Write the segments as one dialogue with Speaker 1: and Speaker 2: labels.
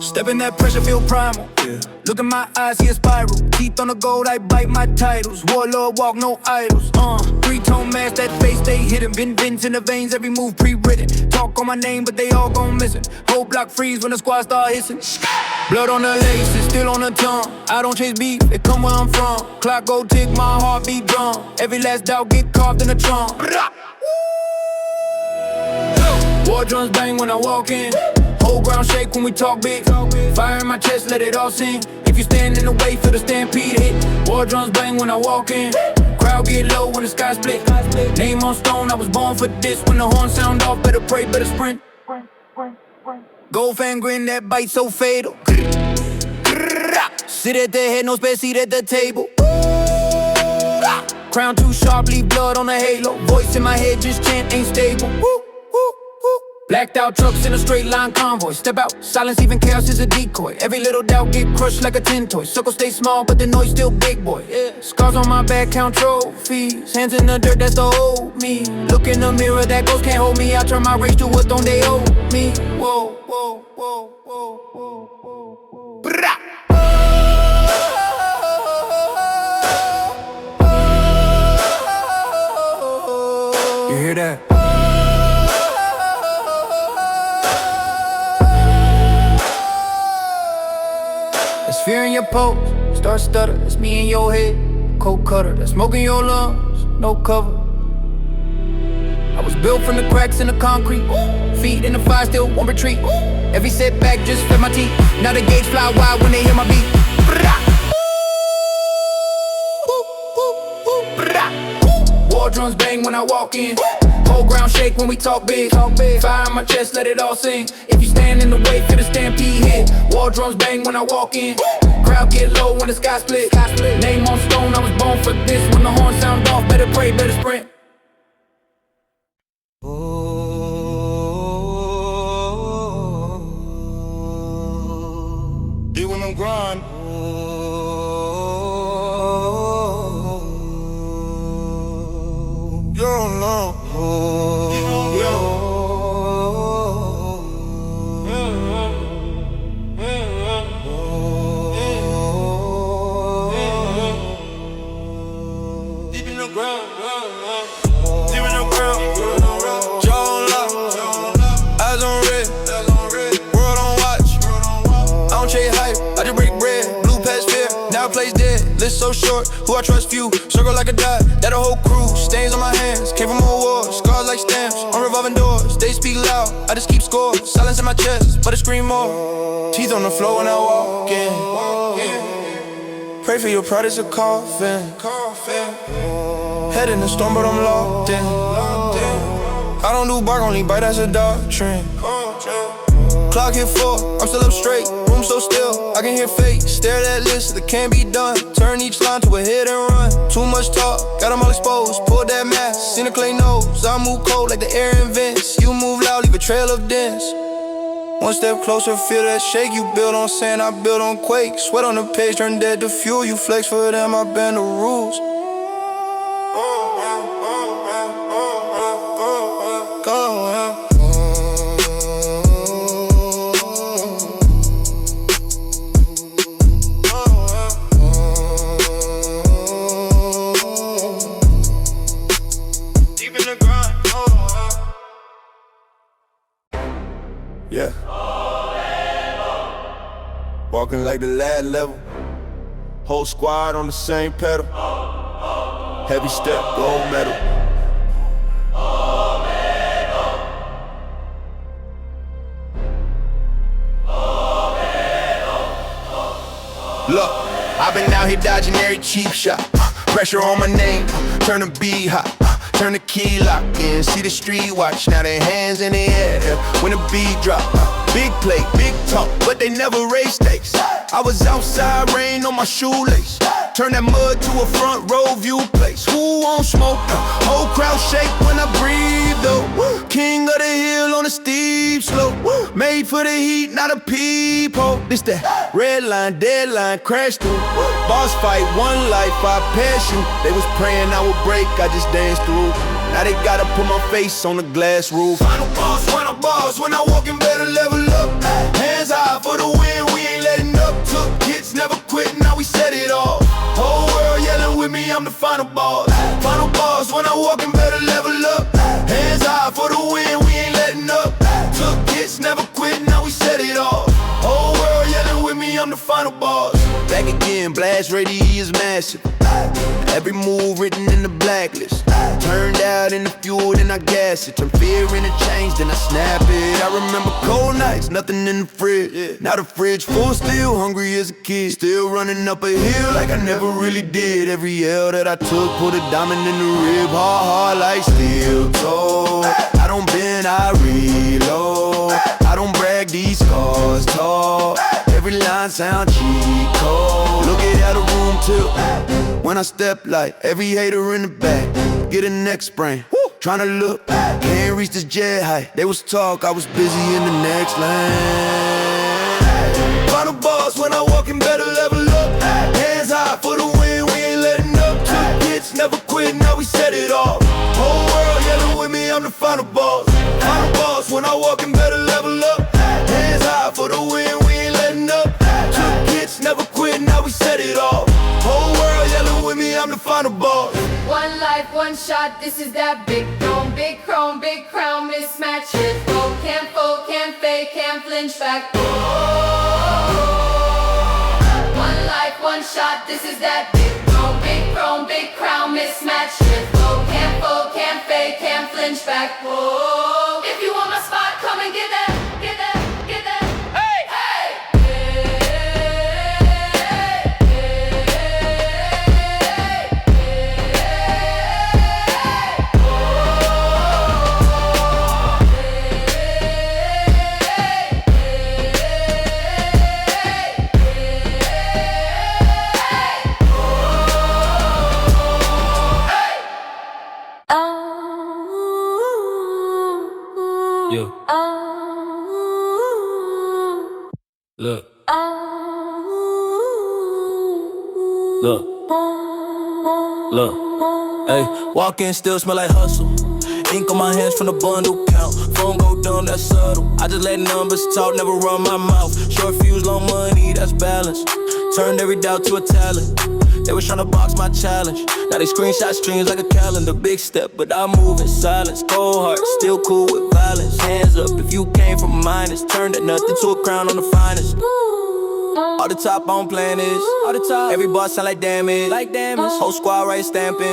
Speaker 1: Stepping that pressure, feel primal. Look in my eyes, see a spiral. Teeth on the gold, I bite my titles. Warlord walk, no idols. Three-tone mask, that face they hidden. Vins in the veins, every move pre-written. Talk on my name, but they all gon' miss it. Whole block freeze when the squad start hissing. Blood on the laces, still on the tongue. I don't chase beef, it come where I'm from. Clock go tick, my heart beat drum. Every last doubt get carved in the trunk. War drums bang when I walk in. Whole ground shake when we talk big. Fire in my chest, let it all sing. If you stand in the way, feel the stampede hit. War drums bang when I walk in. Crowd get low when the sky split. Name on stone, I was born for this. When the horn sound off, better pray, better sprint. Gold fan grin, that bite so fatal. Sit at the head, no spare seat at the table. Crown too sharp, leave blood on the halo. Voice in my head, just chant, ain't stable. Blacked out trucks in a straight line convoy. Step out, silence, even chaos is a decoy. Every little doubt get crushed like a tin toy. Circle stay small, but the noise still big boy. Scars on my back, count trophies. Hands in the dirt, that's the old me. Look in the mirror, that ghost can't hold me. I turn my rage to what don't they owe me. Whoa, whoa, whoa, whoa, whoa, whoa. Brah. You hear that? Fear in your pose, start stutter, that's me in your head. Cold cutter, that's smoke in your lungs, no cover. I was built from the cracks in the concrete. Feet in the fire, still won't retreat. Every setback just fed my teeth. Now the gauge fly wide when they hear my beat. War drums bang when I walk in. Whole ground shake when we talk big. Fire in my chest, let it all sing. If you stand in the way, feel the stampede hit. War drums bang when I walk in. Crowd get low when the sky split. Name on stone, I was born for this. When the horn sound off, better pray, better sprint.
Speaker 2: You when I'm grind. You don't know. Deep in the ground, jaw on lock, eyes on red, world on watch. I don't chase hype, I just break bread. Blue past fear, now plays dead. List so short, who I trust few. Circle like a dot, that a whole crew. Stains on my hands, came from more wars. Scars like stamps, on revolving doors. They speak loud, I just keep score. Silence in my chest, but I scream more. Teeth on the floor when I walk in. Pray for your pride, it's a coffin. Head in the storm, but I'm locked in. I don't do bark, only bite, that's a doctrine. Clock hit 4, I'm still up straight. Room so still, I can hear fate. Stare at that list, that can't be done. Turn each line to a hit and run. Too much talk, got them all exposed. Pulled that mask, seen a clay nose. I move cold like the air in vents. You move loud, leave a trail of dents. One step closer, feel that shake. You build on sand, I build on quake. Sweat on the page, turn dead to fuel. You flex for them, I bend the rules. Yeah. Walking like the last level. Whole squad on the same pedal. Heavy step, gold medal. Look, I've been out here dodging every cheap shot. Pressure on my name, turn the beat hot. Turn the key lock in, see the street watch. Now their hands in the air when the beat drop. Big play, big talk, but they never raise stakes. I was outside, rain on my shoelace. Turn that mud to a front row view place. Who won't smoke? Whole crowd shake when I breathe though. King of the hill on a steep slope. Made for the heat, not a peephole. This that red line, deadline, crash through. Boss fight, one life, I passion. They was praying I would break, I just danced through. Now they gotta put my face on the glass roof. Final boss when I walk in better level up. Hands high for the win. I'm the final boss. Back again, blast radio is massive. Every move written in the blacklist. Turned out in the fuel, then I gas it. Turn fear into change, then I snap it. I remember cold nights, nothing in the fridge. Now the fridge full, still hungry as a kid. Still running up a hill like I never really did. Every L that I took, put a diamond in the rib. Hard like steel toe. I don't bend, I reload. I don't brag, these scars tall. Every line sound cheat code. Look at how the room tilt when I step, like every hater in the back get a neck sprain. Tryna look, can't reach this jet height. They was talk, I was busy in the next lane. Final boss, when I walk in better level up. Hands high for the win, we ain't letting up. Took hits, never quit, now we set it off. Whole world yelling with me, I'm the final boss. Final boss, when I walk in better level up. Hands high for the win, we ain't letting up. Took hits, never quit, now we set it off. Whole world yelling with me, I'm the final boss.
Speaker 3: One life, one shot, this is that big crown mismatch. Fold, can't fake, can't flinch back. One life, one shot, this is that big crown mismatch. Fold, can't fake, can't flinch back. If you want my spot, come and get that.
Speaker 1: Yeah. Look. Hey, walk in, still smell like hustle. Ink on my hands from the bundle count. Phone go dumb, that's subtle. I just let numbers talk, never run my mouth. Short fuse, long money, that's balance. Turned every doubt to a talent. They was tryna box my challenge. Now they screenshot streams like a calendar. Big step, but I move in silence. Cold heart, still cool with violence. Hands up if you came from minus. Turned that nothing to a crown on the finest. All the top on plan is. All the top. Every boss sound like damage. Whole squad right stamping.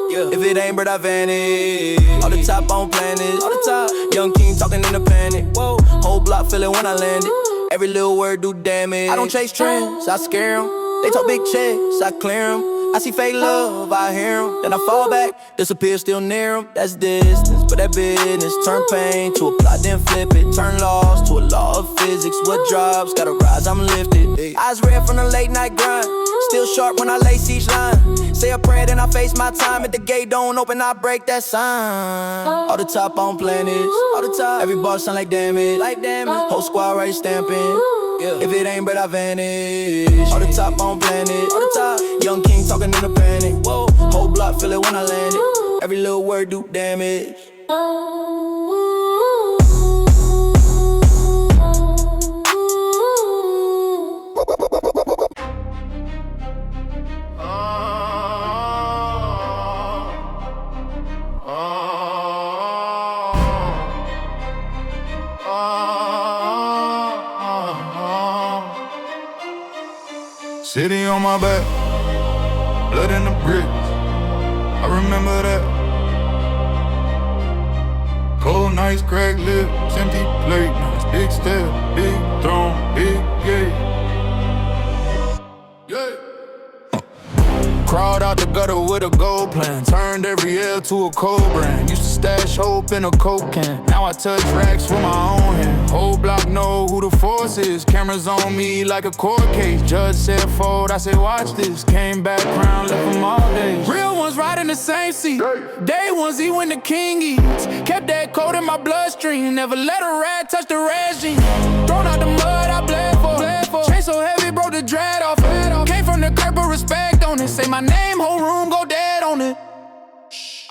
Speaker 1: Yeah. If it ain't, but I vanish. All the top on plan is. All the top. Young king talking in the panic. Whoa. Whole block feeling when I landed. Every little word do damage. I don't chase trends, I scare 'em. They talk big checks, I clear 'em. I see fake love, I hear 'em. Then I fall back, disappear still near 'em. That's distance, but that business. Turn pain to a plot, then flip it. Turn loss to a law of physics. What drops, gotta rise, I'm lifted. Eyes red from the late night grind. Still sharp when I lace each line. Say a prayer, then I face my time. If the gate don't open, I break that sign. All the top on planets. All the top. Every bar sound like damage. Whole squad right stamping. Yeah. If it ain't, but I vanish. All the top on planet. All the top. Young king talking in a panic. Whoa. Whole block feel it when I landed. Every little word do damage.
Speaker 2: City on my back, blood in the bricks, I remember that. Cold nights, cracked lips, empty plate. Now it's big step, big throne, big gate. Yeah. Crawled out the gutter with a gold plan. Turned every L to a cold brand. Used to stash hope in a coke can. Now I touch racks with my own hand. Whole block know who the force is. Cameras on me like a court case. Judge said fold, I said watch this. Came back crown, left them all days. Real ones riding the same seat. Day ones eat when the king eats. Kept that code in my bloodstream. Never let a rat touch the regime. Thrown out the mud, I bled for. Chain so heavy, broke the dread off. Came from the curb, but respect on it. Say my name, whole room go dead on it.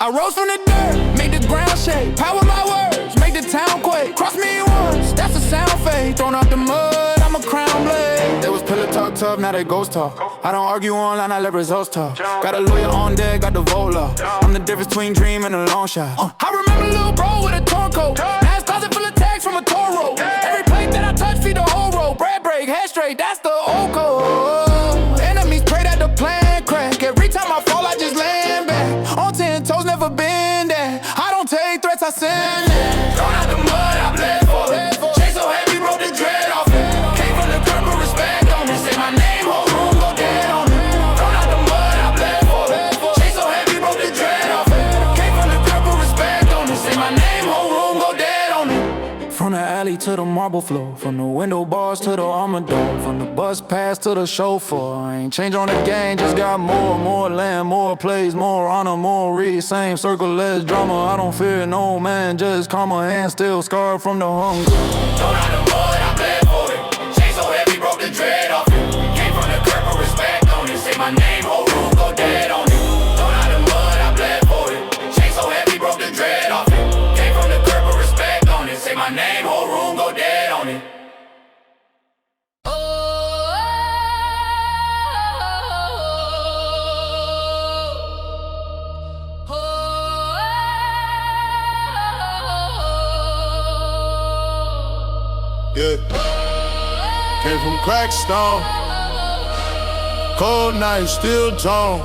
Speaker 2: I rose from the dirt, make the ground shake. Power my words, make the town quake. Cross me once, that's a sound fade. Thrown out the mud, I'm a crown blade. There was pillar talk tough, now they ghost talk. I don't argue online, I let results talk. Got a lawyer on deck, got the vola. I'm the difference between dream and a long shot. I remember little bro with a torn coat. Ass closet full of tags from a Toro. Every plate that I touch, feed the whole row. Bread break, head straight.
Speaker 1: straight, that's the old code. Enemies pray that the plan crack. Every time I fall, I just land back. On 10 toes, never been there. I don't take threats, I send it. Thrown out the mud, I bled for it. Chain so heavy, broke the dread off it. Came from the curb, but respect on it. Say my name, whole room go dead on it. Thrown out the mud, I bled for it. Chain so heavy, broke the dread off it. Came from the curb, but respect on it. Say my name, whole room go dead on it. From the alley to the marble floor, from the window bars to the armor door, from the bus pass to the chauffeur. I ain't change on the game, just got more land, more plays, more honor, more read. Same circle, less drama. I don't fear no man, just karma, and still scarred from the hunger. Thrown out the mud, I bled for it. Chain so heavy, broke the dread off it. Came from the curb, but respect on it. Say my name, whole room go dead on it. Thrown out the mud, I bled for it. Chain so heavy, broke the dread off it. Came from the curb, but respect on it. Say my name, whole room go dead on it.
Speaker 2: Yeah. Came from Crackstone. Cold night, still tone.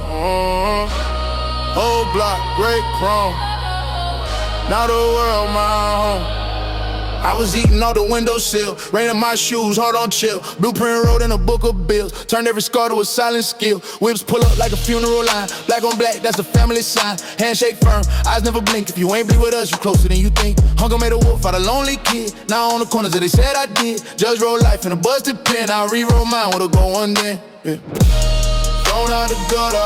Speaker 2: Whole block, great chrome. Now the world my home. I was eating all the windowsill, rain in my shoes, hard on chill. Blueprint wrote in a book of bills, turned every scar to a silent skill. Whips pull up like a funeral line, black on black, that's the family sign. Handshake firm, eyes never blink. If you ain't bleed with us, you closer than you think. Hunger made a wolf out of lonely kid. Now on the corners that they said I did. Judge wrote life in a busted pen, I rewrote mine with a go one day. Yeah. Thrown out the gutter,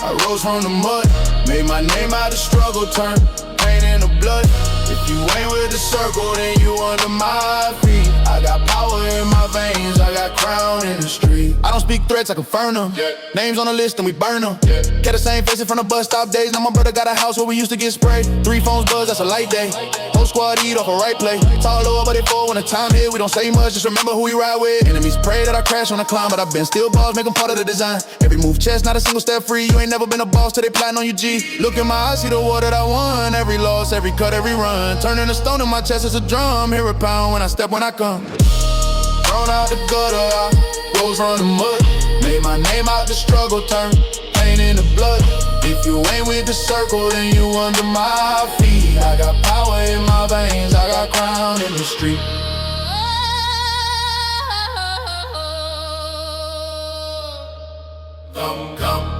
Speaker 2: I rose from the mud. Made my name out of struggle, turned pain into blood. If you ain't with the circle, then you under my feet. I got power in my veins, I got crown in the street. I don't speak threats, I confirm them. Names on the list and we burn them. Get the same face in front of bus stop days. Now my brother got a house where we used to get sprayed. 3 phones buzz, that's a light day. Whole squad eat off a right play. Tall lower, but they fall when the time hit. We don't say much, just remember who we ride with. Enemies pray that I crash on the climb, but I've been still balls, make them part of the design. Every move chest, not a single step free. You ain't never been a boss till they plotting on you, G. Look in my eyes, see the war that I won. Every loss, every cut, every run. Turning a stone in my chest as a drum. Hear a pound when I step, when I come. Thrown out the gutter, I rose from the mud. Made my name out the struggle, turned pain into blood. If you ain't with the circle, then you under my feet. I got power in my veins, I got crown in the street.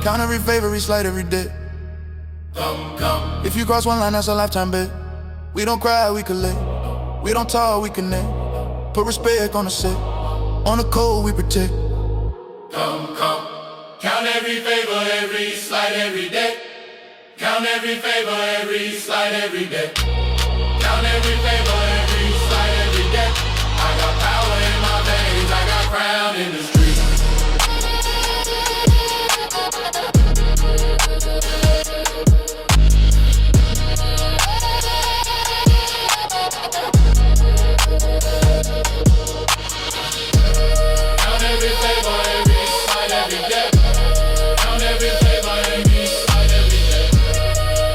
Speaker 2: Count every favor, every slight, every day. If you cross one line, that's a lifetime bet. We don't cry, we collect. We don't talk, we connect. Put respect on the set. On the code, we protect.
Speaker 4: Count every favor, every slight, every day. Count every favor, every slight, every day. Count every favor, every slight, every day. I got power in my veins, I got crown in the street. Count every favor, every slight, every day. Count every favor, every slight, every day.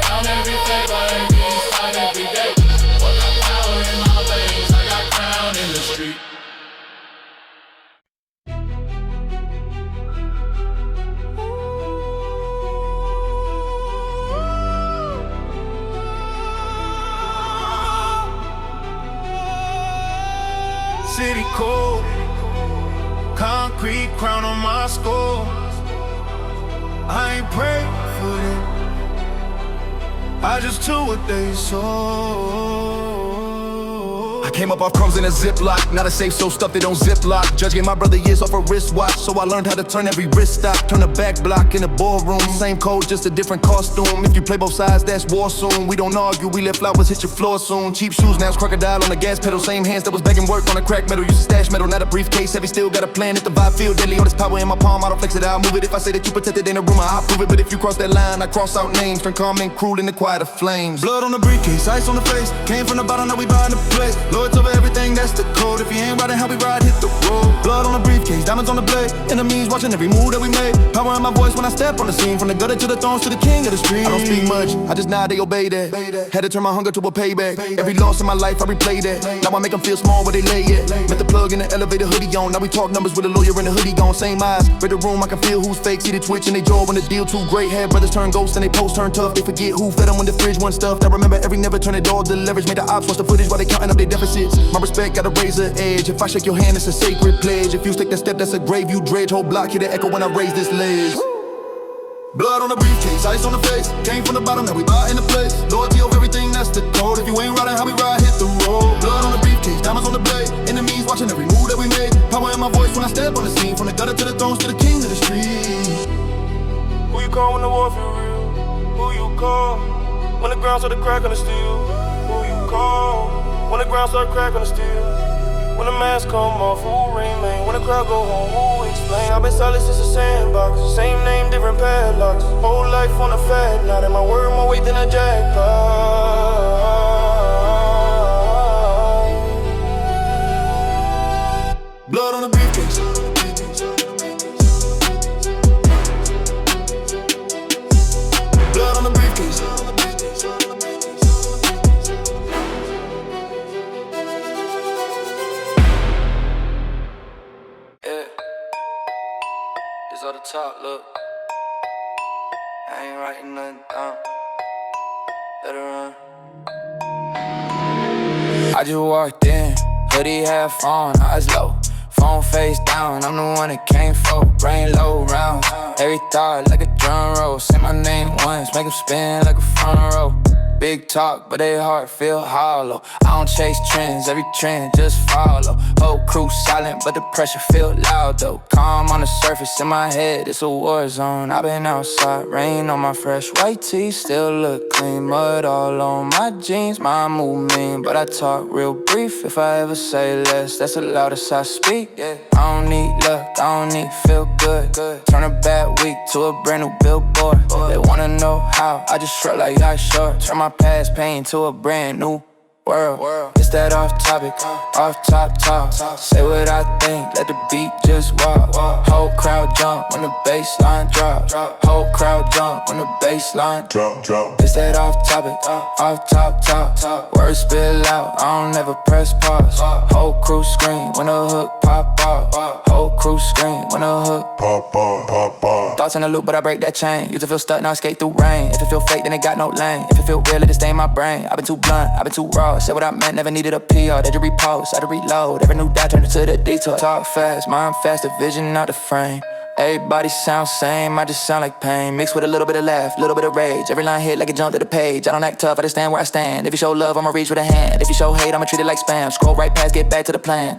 Speaker 4: Count every favor, every slight, every day. What got power in my veins, I got crown in the street.
Speaker 2: City cold, concrete crown on my skull. I ain't prayed for them, I just took what they saw. I came up off crumbs in a Ziploc, not a safe, so stuff they don't ziplock. Judge gave my brother years off a wristwatch, so I learned how to turn every wrist stop. Turn the back block in the ballroom, same code, just a different costume. If you play both sides, that's war soon. We don't argue, we let flowers hit your floor soon. Cheap shoes, now it's crocodile on the gas pedal. Same hands that was begging work on a crack metal. Used to stash metal, not a briefcase, heavy, still got a plan. If the vibe feel deadly, all this power in my palm, I don't flex it, I'll move it. If I say that you protected, ain't a rumor, I'll prove it. But if you cross that line, I cross out names. Turn calm and cruel in the quiet of flames. Blood on the briefcase, ice on the face. Came from the bottom, now we buying the place. Lords over everything, that's the code. If you ain't riding how we ride, hit the road. Blood on the briefcase, diamonds on the blade. Enemies watching every move that we made. Power in my voice when I step on the scene. From the gutter to the thrones to the king of the street. I don't speak much, I just nod, they obey that. Had to turn my hunger to a payback. Every loss in my life, I replay that. Now I make them feel small where they lay it. Met the plug in the elevator, hoodie on. Now we talk numbers with a lawyer in the hoodie gone. Same eyes, read the room, I can feel who's fake. See the twitch in they jaw when the deal too great. Had brothers turn ghosts and they post turn tough. They forget who fed them when the fridge wasn't stuffed. I remember every never turn it all to leverage. Made the ops watch the footage while they counting up their deficits. My respect got a razor edge. If I shake your hand, it's a sacred pledge. If you take that step, that's a grave you dredge. Whole block hit the echo when I raise this ledge. Blood on the briefcase, ice on the face. Came from the bottom, now we buy in the place. Loyalty over everything, that's the code. If you ain't riding how we ride, hit the road. Blood on the briefcase, diamonds on the blade. Enemies watching every move that we made. Power in my voice when I step on the scene. From the gutter to the thrones to the king of the street.
Speaker 5: Who you call when the war feel real? Who you call when the ground start to crack on the steel? Who you call when the ground start cracking the steel? When the mask come off, who remain? When the crowd go home, who explain? I've been solid since the sandbox. Same name, different padlocks. Whole life on the fat, not in my word, more weight than a jackpot.
Speaker 2: Blood on the briefcase. Blood on the briefcase.
Speaker 5: It's on the top, look. I ain't writing nothing down. Let it run.
Speaker 1: I just walked in, hoodie half on, eyes low. Phone face down, I'm the one that came for. Brain low round, every thought like a drum roll. Say my name once, make 'em spin like a front row. Big talk, but they heart feel hollow. I don't chase trends, every trend just follow. Whole crew silent, but the pressure feel loud though. Calm on the surface, in my head, it's a war zone. I've been outside, rain on my fresh white tee. Still look clean, mud all on my jeans. My move mean, but I talk real brief. If I ever say less, that's the loudest I speak. Yeah. I don't need luck, I don't need feel good. Turn a bad week to a brand new billboard. They wanna know how, I just shrug like I short. Turn my past pain to a brand new world. It's that off topic, off top talk. Say what I think, let the beat just walk. Whole crowd jump when the bassline drop. Whole crowd jump when the bassline drop. It's that off topic, off top talk. Words spill out, I don't never press pause. Whole crew scream when the hook pop off. Whole crew scream when the hook pop off. Thoughts in the loop, but I break that chain. Used to feel stuck, now I skate through rain. If it feel fake, then it got no lane. If it feel real, it stay in my brain. I've been too blunt, I've been too raw. Say what I meant, never needed a PR. They just repost, I had to reload. Every new dot turned into the detour. Talk fast, mind fast, the vision out the frame. Everybody sounds same, I just sound like pain. Mixed with a little bit of laugh, little bit of rage. Every line hit like it jumped to the page. I don't act tough, I just stand where I stand. If you show love, I'ma reach with a hand. If you show hate, I'ma treat it like spam. Scroll right past, get back to the plan.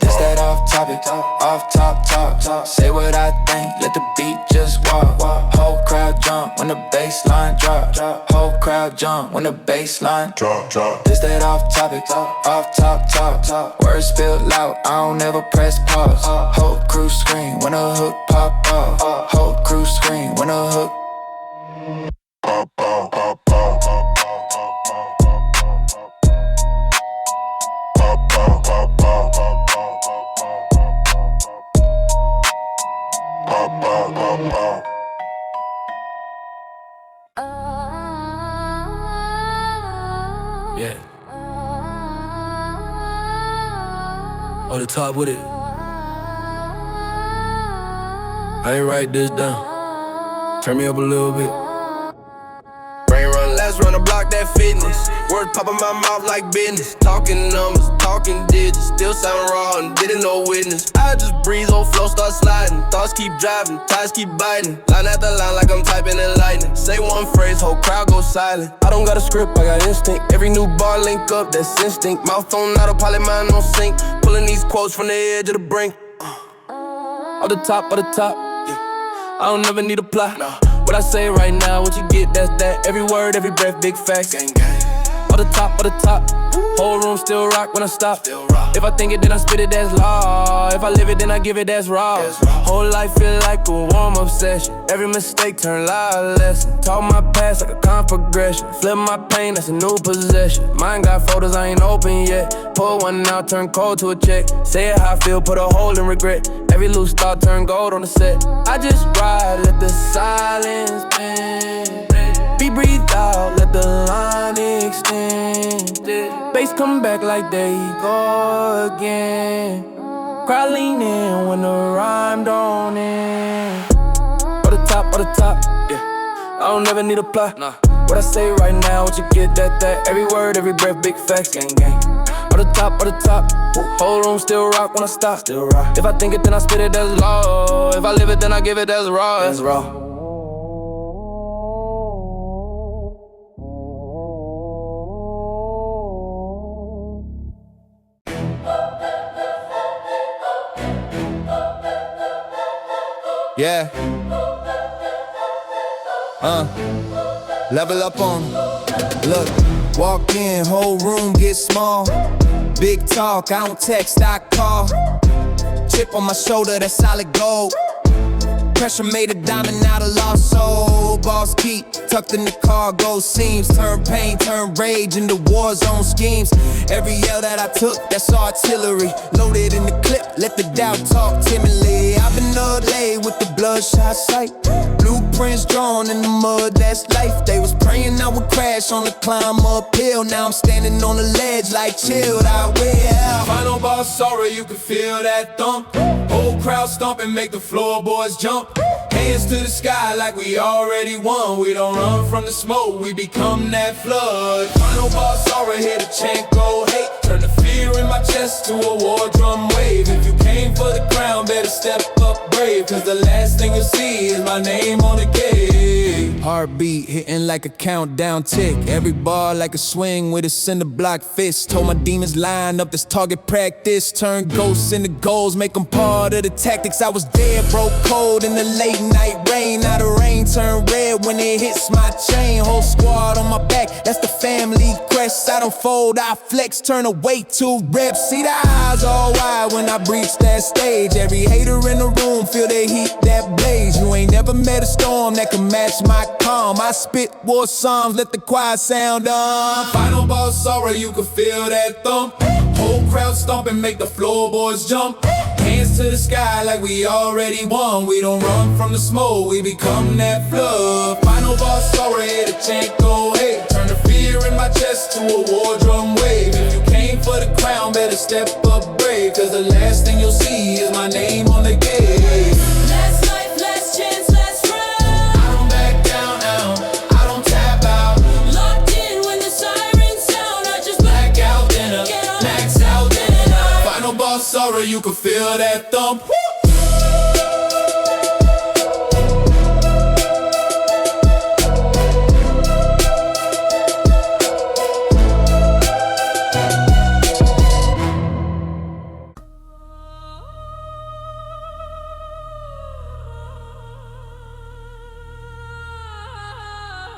Speaker 1: This that off topic, off top talk. Say what I think, let the beat just walk. Whole crowd jump when the bassline drop. Whole crowd jump when the bassline drop. This that off topic, off top talk. Words spill out, I don't ever press pause. Whole crew scream when the hook pop off. Whole crew scream when the hook pop off.
Speaker 5: Yeah. On the top with it. I ain't write this down. Turn me up a little bit.
Speaker 6: Brain run last, run the block, that fitness. Words popping my mouth like business. Talking numbers, talking digits. Still sound raw and didn't know witness. I just breeze, old flow start sliding. Thoughts keep driving, ties keep biting. Line after line like I'm typing in lightning. Say one phrase, whole crowd goes silent. I don't got a script, I got instinct. Every new bar link up, that's instinct. Mouth on autopilot, mind on sync. Pulling these quotes from the edge of the brink. Off the top, yeah. I don't never need a plot. What I say right now, what you get, that's that. Every word, every breath, big facts. Gang, gang. On the top, whole room still rock when I stop. If I think it, then I spit it, that's law. If I live it, then I give it, that's raw. Whole life feel like a warm-up session. Every mistake turn life lesson. Talk my past like a calm progression. Flip my pain, that's a new possession. Mine got photos I ain't open yet. Pull one out, turn cold to a check. Say it how I feel, put a hole in regret. Every loose thought turn gold on the set. I just ride, let the silence bend. Be breathed out, let the line extend. Bass come back like there you go again. Crowd lean in when the rhyme don't end. Or the top, yeah. I don't ever need a plot. Nah. What I say right now, what you get, that. Every word, every breath, big facts, gang. Or the top. Whole room still rock when I stop. Still rock. If I think it, then I spit it, that's law. If I live it, then I give it, that's raw. That's raw.
Speaker 2: Yeah. Level up on 'em. Look, walk in, whole room get small. Big talk, I don't text, I call. Chip on my shoulder, that's solid gold. Pressure made a diamond out of lost soul. Boss keep tucked in the cargo seams. Turn pain, turn rage into war zone schemes. Every yell that I took, that's artillery. Loaded in the clip, let the doubt talk timidly. I've been up late with the bloodshot sight. Blueprints drawn in the mud, that's life. They was praying I would crash on the climb uphill. Now I'm standing on the ledge like chilled, I will.
Speaker 1: Final boss, sorry, you can feel that thump. Whole crowd stomping, make the floorboards jump. Hands to the sky like we already won. We don't run from the smoke, we become that flood. Final boss, sorry, hear the chant go hate. Turn the fear in my chest to a war drum wave. If you came for the crown, better step up brave. Cause the last thing you'll see is my name on the gate.
Speaker 2: Heartbeat hitting like a countdown tick. Every bar like a swing with a cinder block fist. Told my demons line up this target practice. Turn ghosts into goals, make them part of the tactics. I was dead, broke cold in the late night rain. Now the rain turn red when it hits my chain. Whole squad on my back, that's the family crest. I don't fold, I flex, turn away to reps. See the eyes all wide when I breach that stage. Every hater in the room feel the heat that blaze. You ain't never met a storm that can match my calm. I spit war psalms, let the choir sound on.
Speaker 1: Final boss, sorry, you can feel that thump. Whole crowd stomping, make the floorboards jump. Hands to the sky like we already won. We don't run from the smoke, we become that flood. Final boss, sorry, the chant go hey. Turn the fear in my chest to a war drum wave. If you came for the crown, better step up brave. Cause the last thing you'll see is my name on the gate.
Speaker 3: Last life, last chance, last round.
Speaker 1: I don't back down now, I don't tap out.
Speaker 3: Locked in when the sirens sound. I just
Speaker 1: Black out, then up,
Speaker 3: Get up.
Speaker 1: max out, then up. Final boss, sorry, you can feel that thump.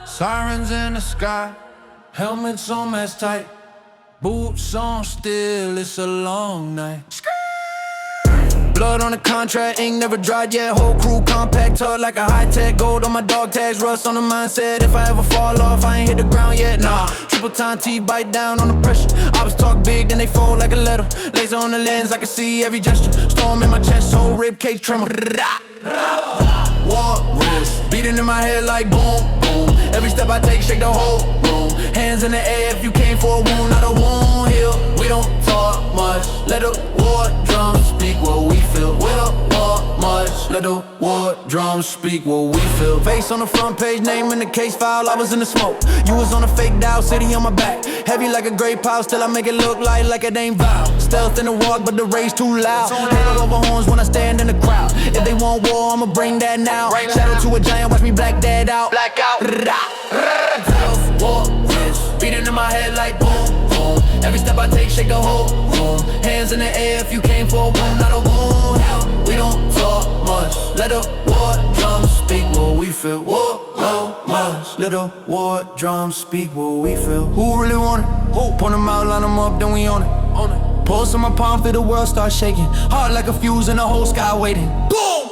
Speaker 2: Sirens in the sky, helmets on match tight, boots on still, it's a long night. Blood on the contract, ink never dried yet. Whole crew compact, tug like a high-tech. Gold on my dog tags, rust on the mindset. If I ever fall off, I ain't hit the ground yet, nah. Triple time T, bite down on the pressure. I was talk big, then they fold like a letter. Laser on the lens, I can see every gesture. Storm in my chest, whole rib cage tremor. War rules, beating in my head like boom, boom. Every step I take, shake the whole room. Hands in the air if you came for a wound, not a wound heal. We don't talk much, let the war drums speak what we feel. We don't talk much, let the war drums speak what we feel. Face on the front page, name in the case file, I was in the smoke. You was on a fake dial, city on my back. Heavy like a great pile, still I make it look like it ain't vow. Stealth in the walk, but the race too loud. Handle over horns when I stand in the crowd. If they want war, I'ma bring that now. Shadow to a giant, watch me black that out. Black out. War wrist, beating in my head like boom, boom. Every step I take, shake the whole room. Hands in the air if you came for a wound, not a wound. We don't talk much, let the war drums speak what we feel. War, no much, let the war drums speak what we feel. Who really want it? Who? Point them out, line them up, then we on it.
Speaker 1: Pulse on my palm, feel the world start shaking. Heart like a fuse and the whole sky waiting. Boom!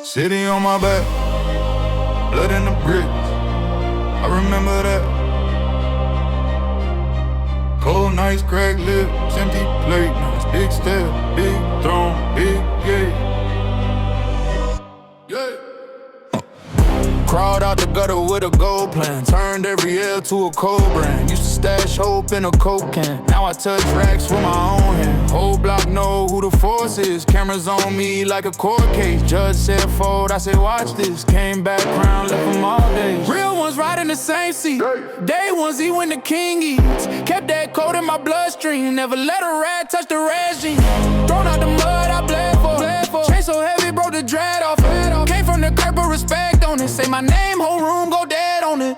Speaker 7: City on my back, blood in the bricks, I remember that. Cold nights, cracked lips, empty plate. Now it's big step, big throne, big gate. Yeah. Crawled out the gutter with a gold plan. Turned every L to a cold brand. Used to stash hope in a coke can. Now I touch racks with my own hand. Whole block know who the force is. Cameras on me like a court case. Judge said fold, I said watch this. Came back round, left them all days. Real ones riding the same seat. Day ones eat when the king eats. Kept that code in my bloodstream. Never let a rat touch the regime. Thrown out the mud, I bled for. Chain so heavy, broke the dread off. Came from the curb, but respect on it. Say my name, whole room go dead on it.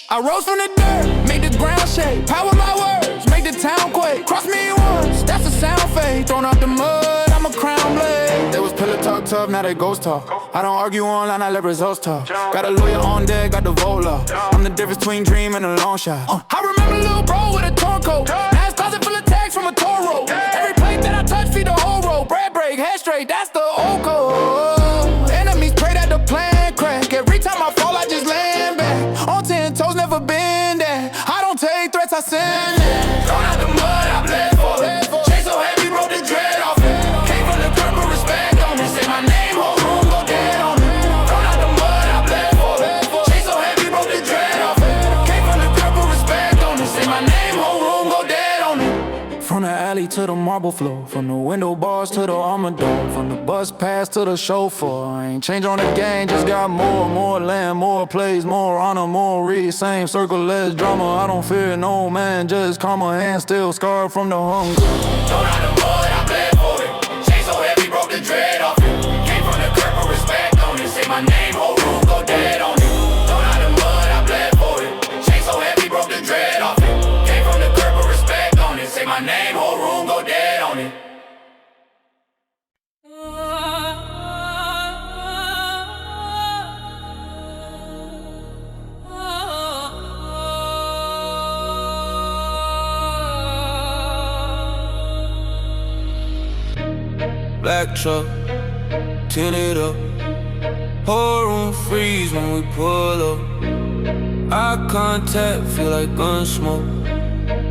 Speaker 7: I rose from the dirt, make the ground shake. Power my words, make the town quake. Cross me once, that's a sound fade. Thrown out the mud, I'm a crown blade. They was pillar talk tough, now they ghost talk. I don't argue online, I let results talk. Got a lawyer on deck, got the vola. I'm the difference between dream and a long shot. I remember little bro with a torn coat. Ass closet full of tags from a Toro. Every plate that I touch, feed the whole road. Bread break, head straight, that's the old code. Enemies pray that the plan crack. Every time I fall, I just land back. On 10 toes, never been there. I don't take threats, I send it. Thrown out the mud, I bled for it. Chain so heavy, broke the dread off it. Came from the curb, but respect on it. Say my name, whole room go dead on it. Thrown out the mud, I bled for it. Chain so heavy, broke the dread off it. Came from the curb, but respect on it. Say my name, whole room go dead on it. From the alley to the marble floor, from the window bars to the armor door, from the bus pass to the chauffeur. I ain't change on the game, just got more land, more plays, more honor, more read, same circle, less drama. I don't fear no man, just calm a hand, still scarred from the hunger. Thrown out the mud, I bled for it. Chain so heavy, broke the dread off it. Came from the curb, but respect on it. Say my name, whole room go dead on it. Thrown out the mud, I bled for it. Chain so heavy, broke the dread off it. Came from the curb, but respect on it. Say my name, whole room go dead on it.
Speaker 6: Black truck, tinted up. Whole room freeze when we pull up. Eye contact, feel like gun smoke.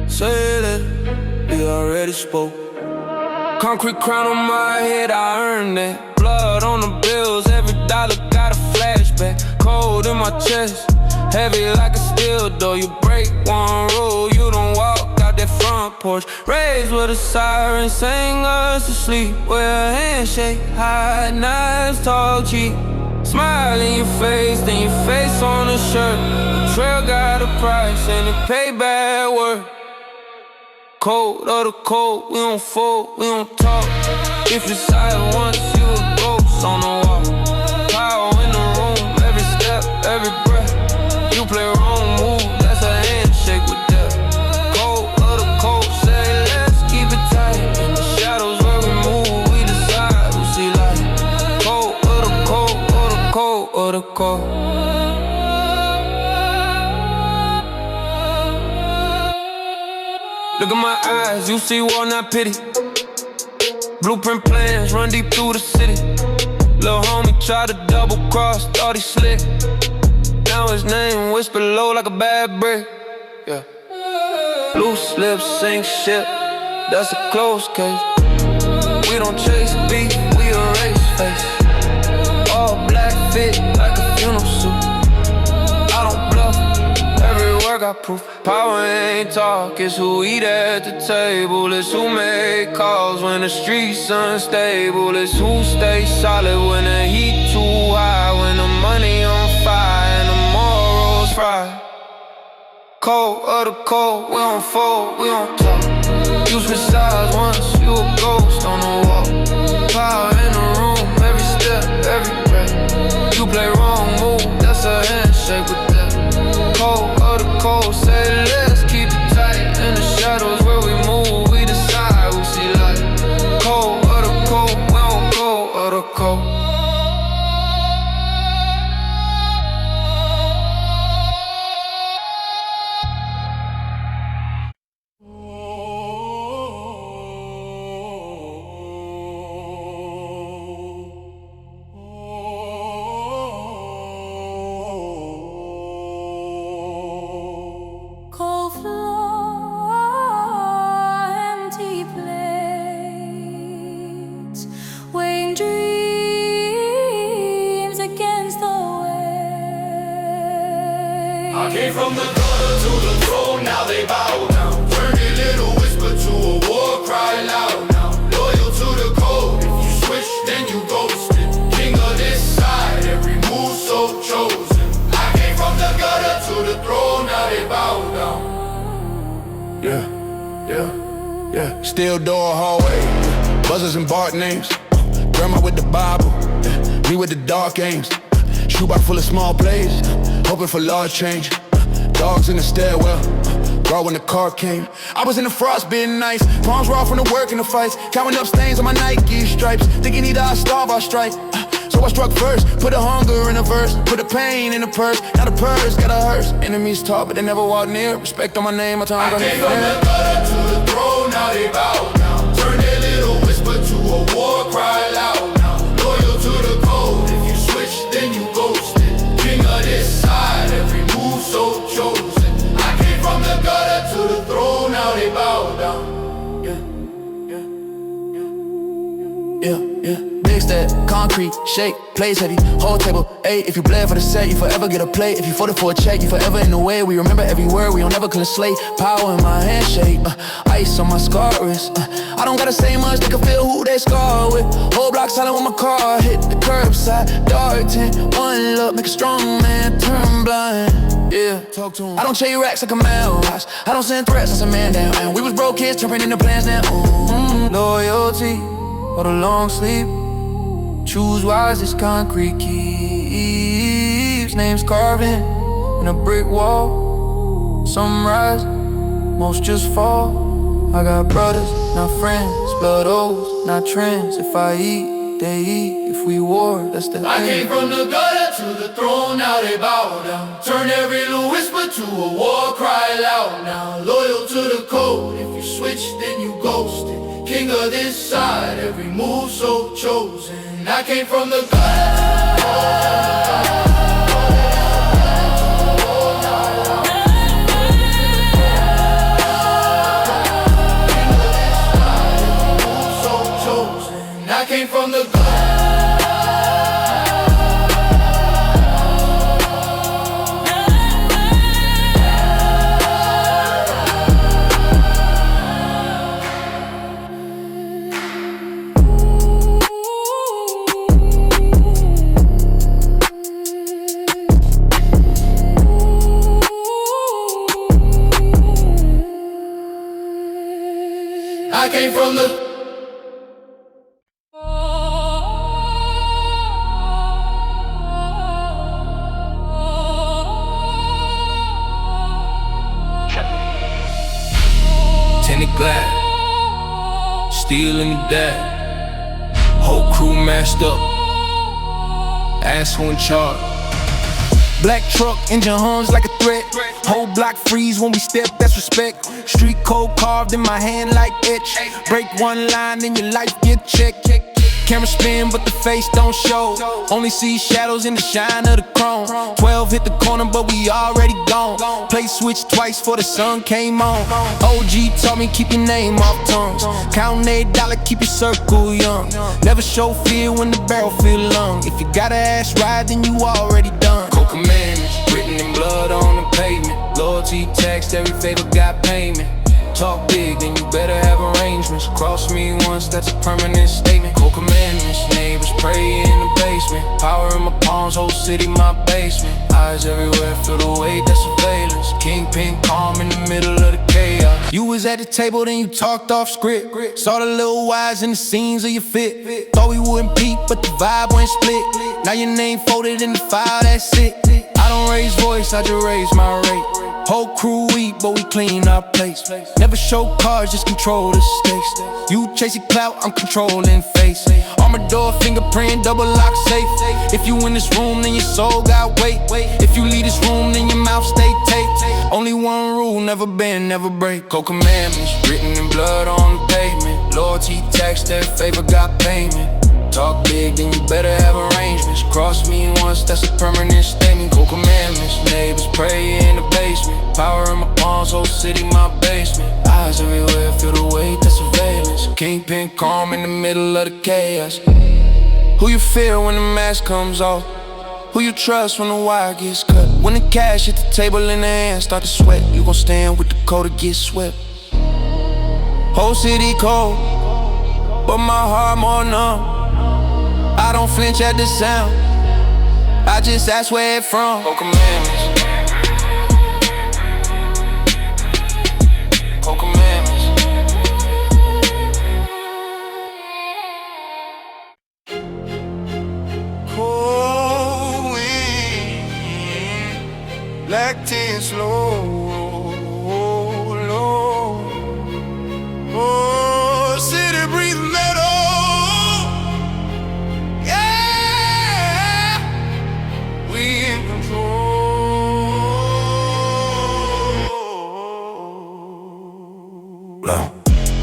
Speaker 6: Say that, we already spoke. Concrete crown on my head, I earned that. Blood on the bills, every dollar got a flashback. Cold in my chest, heavy like a steel door. You break one rule, you don't walk out that front porch. Raised with a siren, sang us to sleep. With a handshake, high knives, talk cheap. Smile in your face, then your face on the shirt. The trail got a price and it pay bad work. Cold or the cold, we don't fold, we don't talk. If you silent once, you a ghost on the wall. Power in the room, every step, every breath. You play wrong move, that's a handshake with death. Cold or the cold, say let's keep it tight. In the shadows where we move, we decide who see light. Cold or the cold, or the cold, or the cold. Look at my eyes, you see war, not pity. Blueprint plans, run deep through the city. Lil' homie tried to double cross, thought he slick. Now his name whisper low like a bad break. Yeah. Loose lips sink ship, that's a close case. We don't chase beef, we erase face. All black fit like a funeral suit. I don't bluff, every work
Speaker 8: got proof. Power ain't talk, it's who eat at the table. It's who make calls when the streets unstable. It's who stay solid when the heat too high, when the money on fire and the morals fried. Cold of the cold, we don't fold, we don't talk. You switch sides once, you a ghost on the wall. Power in the room, every step, every breath. You play wrong move, that's a handshake with that. Cold of the cold, say let's keep it tight. In the shadows where we move, we decide we see light. Cold of the cold, we don't cold of the cold.
Speaker 3: Cold floor, empty plates, weighing dreams against the weight.
Speaker 4: I came from the gutter to the throne, now they bow down. Turn a little whisper to a war cry loud now. Loyal to the code, if you switch then you ghosted. King of this side, every move so chosen. I came from the gutter to the throne, now they bow down.
Speaker 7: Yeah, yeah, yeah. Steel door hallway, buzzers and bark names. Grandma with the Bible, me with the dark aims. Shoebox full of small plays, hoping for large change. Dogs in the stairwell, raw when the car came. I was in the frost being nice, palms raw from the work and the fights. Counting up stains on my Nike stripes, thinking either I starve or strike. So I struck first, put the hunger in a verse, put the pain in the purse. Now the purse got a hearse. Enemies talk, but they never walk near. Respect on my name, my tongue
Speaker 4: I
Speaker 7: on the
Speaker 4: came from the gutter to the throne, now they bow down. Turn their little whisper to a war cry loud now. Loyal to the code, if you switch then you ghosted. King of this side, every move so chosen. I came from the gutter to the throne, now they bow down.
Speaker 7: Yeah, yeah. Big step, concrete, shake, plays heavy, whole table, ayy. If you bled for the set, you forever get a plate. If you voted for a check, you forever in the way. We remember every word, we don't ever call a slate. Power in my handshake, ice on my scar wrist. I don't gotta say much, they can feel who they scar with. Whole block silent when my car hit the curbside. Dark tint, one look, make a strong man turn blind. Yeah, talk to him. I don't chase racks like a mailbox. I don't send threats, I send man down. And we was broke kids, turning into plans now. Loyalty or the long sleep. Choose wise as concrete keeps. Names carving in a brick wall. Some rise, most just fall. I got brothers, not friends. Blood oaths, not trends. If I eat, they eat. If we war, that's the
Speaker 4: I
Speaker 7: end.
Speaker 4: came from the gutter to the throne, now they bow down. Turn every little whisper to a war cry loud now. Loyal to the code, if you switch then you ghosted. King of this side, every move so chosen. I came from the I came from the I came from the
Speaker 8: tinted glass, steel in the deck. Whole crew mashed up, ass who in charge.
Speaker 1: Black truck, engine hums like a threat. Whole block freeze when we step, that's respect. Street code carved in my hand like etch. Break one line and your life get checked. Camera spin but the face don't show. Only see shadows in the shine of the chrome. 12 hit the corner but we already gone. Play switch twice before the sun came on. OG taught me keep your name off tongues. Counting $8, keep your circle young. Never show fear when the barrel feel long. If you got a ass ride then you already done.
Speaker 8: Commandments written in blood on the pavement. Loyalty taxed, every favor got payment. Talk big, then you better have arrangements. Cross me once, that's a permanent statement. Cold commandments, neighbors pray in the basement. Power in my palms, whole city my basement. Eyes everywhere, feel the weight, that's surveillance. Kingpin calm in the middle of the chaos. You was at the table, then you talked off script. Saw the little wise in the scenes of your fit. Thought we wouldn't peak, but the vibe went split. Now your name folded in the file, that's it. I don't raise voice, I just raise my rate. Whole crew eat, but we clean our plates. Never show cards, just control the stakes. You chasing clout, I'm controlling face. Armor door, fingerprint, double lock safe. If you in this room, then your soul got weight. If you leave this room, then your mouth stay taped. Only one rule, never bend, never break. Code commandments, written in blood on the pavement. Loyalty taxed, that favor got payment. Talk big, then you better have arrangements. Cross me once, that's a permanent statement. Cold commandments, neighbors pray in the basement. Power in my palms, whole city my basement. Eyes everywhere, feel the weight, that's surveillance. Kingpin calm in the middle of the chaos. Who you fear when the mask comes off? Who you trust when the wire gets cut? When the cash hit the table in the hand, start to sweat. You gon' stand with the cold to get swept. Whole city cold, but my heart more numb. I don't flinch at the sound, I just ask where it from. Cold commandments, cold commandments.
Speaker 7: Cold wind, black tin slow, low. Oh, city breathing metal.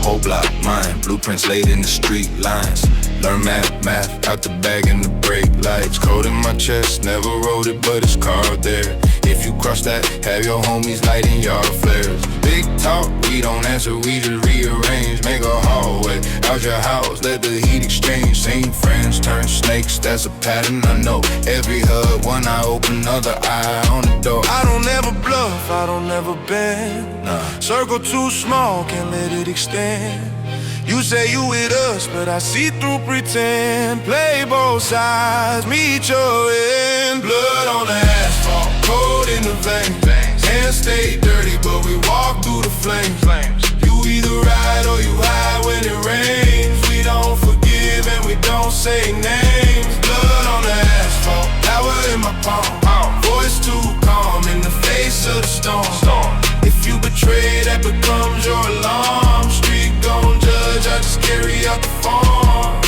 Speaker 2: Whole block, mine, blueprints laid in the street lines. Learn math, out the bag and the brake lights. Code in my chest, never wrote it, but it's carved there. If you cross that, have your homies lighting yard flares. Big talk, we don't answer, we just rearrange. Make a hallway, out your house, let the heat exchange. Same friends turn snakes, that's a pattern I know. Every hug, one eye open, other eye on the door.
Speaker 5: I don't ever bluff, I don't ever bend.
Speaker 2: Nah.
Speaker 5: Circle too small, can't let it extend. You say you with us, but I see through pretend. Play both sides, meet your end.
Speaker 2: Blood on the asphalt, cold in the veins. Hands stay dirty, but we walk through the flames. You either ride or you hide when it rains. We don't forgive and we don't say names. Blood on the asphalt, power in my palm. Voice too calm in the face of the storm. If you betray, that becomes your alarm. Street gon' judge, I just carry out the form.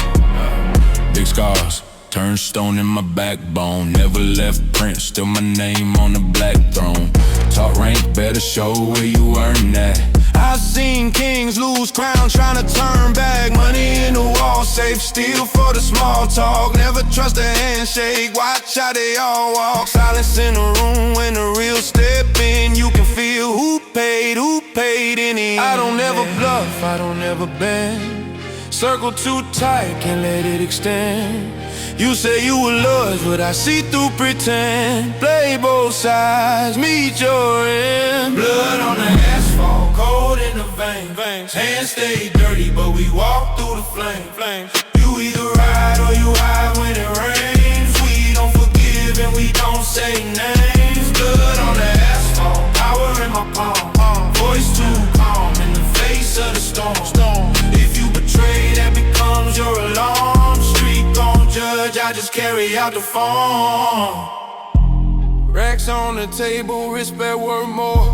Speaker 7: Big scars, turned stone in my backbone. Never left print, still my name on the black throne. Talk rank, better show where you earn that.
Speaker 5: I've seen kings lose crown trying to turn back. Money in the wall safe, steal for the small talk. Never trust a handshake, watch how they all walk. Silence in the room when the real step in. You can feel who paid in the end. I don't ever bluff, I don't ever bend. Circle too tight, can't let it extend. You say you were lost, but I see through pretend. Play both sides, meet your end.
Speaker 2: Blood on the asphalt, cold in the veins. Hands stay dirty, but we walk through the flames. You either ride or you hide when it rains. We don't forgive and we don't say names. Blood on the asphalt, power in my palm. Voice too calm in the face of the storm. If you betray, that becomes your alarm. Street gon' judge, I just carry out the form.
Speaker 8: Racks on the table, respect worth more.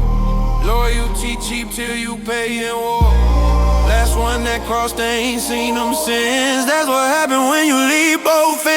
Speaker 8: Loyalty cheap till you pay in war. Last one that crossed, they ain't seen them since. That's what happened when you leave both ends.